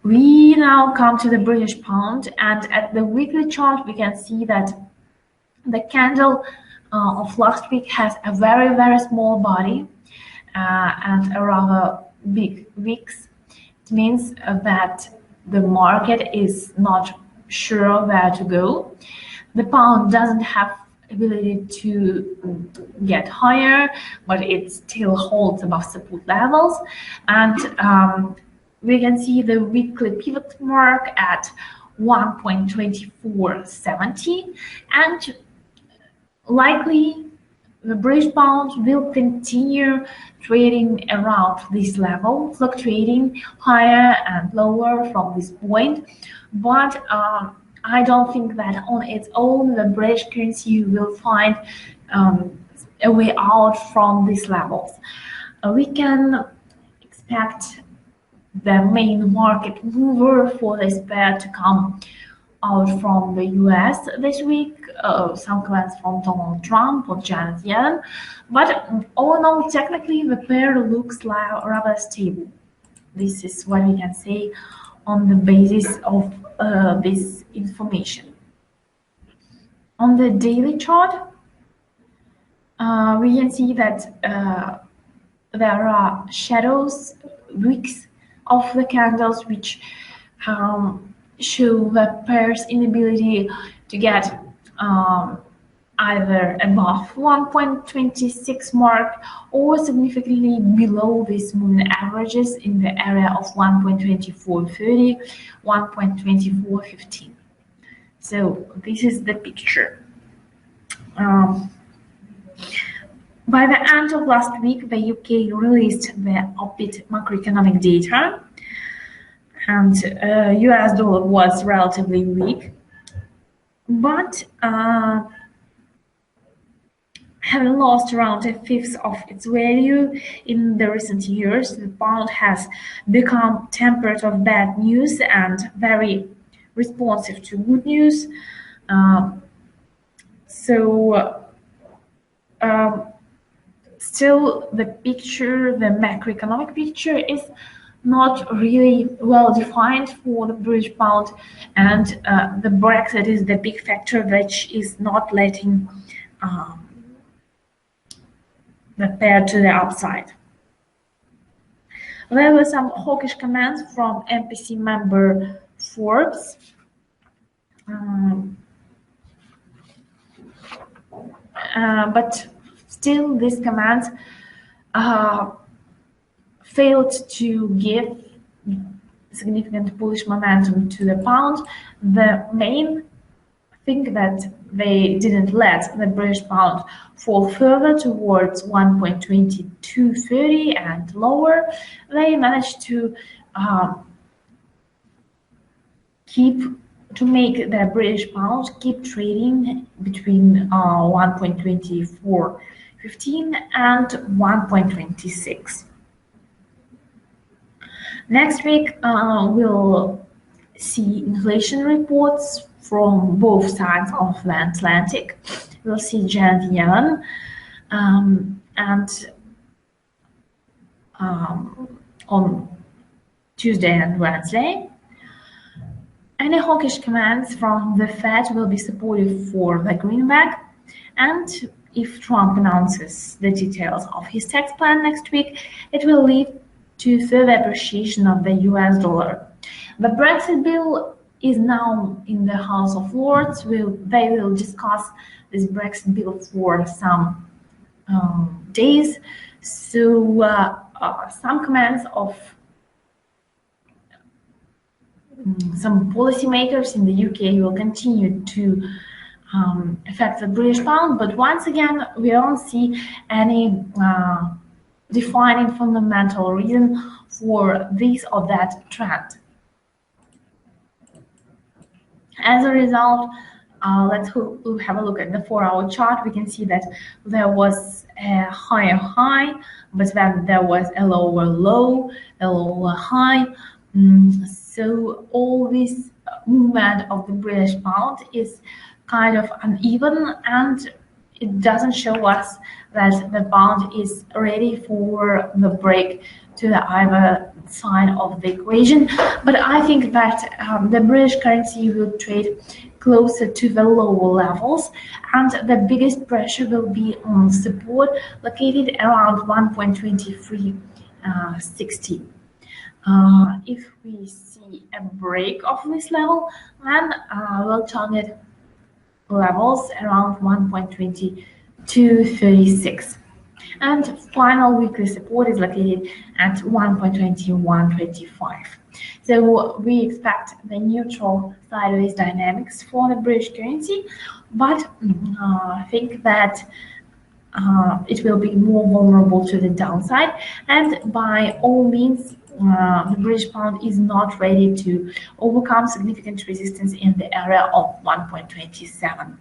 We now come to the British pound, and at the weekly chart we can see that the candle of last week has a very small body and a rather big wicks. It means that the market is not sure where to go. The pound doesn't have ability to get higher, but it still holds above support levels, and we can see the weekly pivot mark at 1.2470, and likely the British pound will continue trading around this level, fluctuating higher and lower from this point, but I don't think that on its own the British currency will find a way out from these levels. We can expect the main market mover for this pair to come out from the US this week. Some comments from Donald Trump or Janet Yellen, but all in all, technically the pair looks like rather stable. This is what we can say on the basis of this information. On the daily chart, we can see that there are shadows, wicks of the candles, which show the pair's inability to get either above 1.26 mark or significantly below these moving averages in the area of 1.2430, 1.2415. So this is the picture. By the end of last week, the UK released the upbeat macroeconomic data, and US dollar was relatively weak, but having lost around a fifth of its value in the recent years, the pound has become tempered of bad news and very responsive to good news. Still, the picture, the macroeconomic picture, is not really well defined for the British pound, and the Brexit is the big factor which is not letting the pair to the upside. There were some hawkish comments from MPC member Forbes. But still, these comments failed to give significant bullish momentum to the pound. The main thing that they didn't let the British pound fall further towards 1.2230 and lower. They managed to make the British pound keep trading between 1.2415 and 1.26. Next week, we'll see inflation reports from both sides of the Atlantic. We'll see Janet Yellen and on Tuesday and Wednesday. Any hawkish comments from the Fed will be supportive for the greenback, and if Trump announces the details of his tax plan next week, it will lead to further appreciation of the US dollar. The Brexit bill is now in the House of Lords. They will discuss this Brexit bill for some days. So some comments of some policymakers in the UK will continue to affect the British pound, but once again, we don't see any defining fundamental reason for this or that trend. As a result, let's have a look at the 4-hour chart. We can see that there was a higher high, but then there was a lower low, a lower high. So all this movement of the British pound is kind of uneven, and it doesn't show us that the pound is ready for the break to the either side of the equation. But I think that the British currency will trade closer to the lower levels, and the biggest pressure will be on support located around 1.2360. If we see a break of this level, then we'll target levels around 1.2236. And final weekly support is located at 1.2125. So we expect the neutral sideways dynamics for the British currency, but I think that it will be more vulnerable to the downside, and by all means the British pound is not ready to overcome significant resistance in the area of 1.27.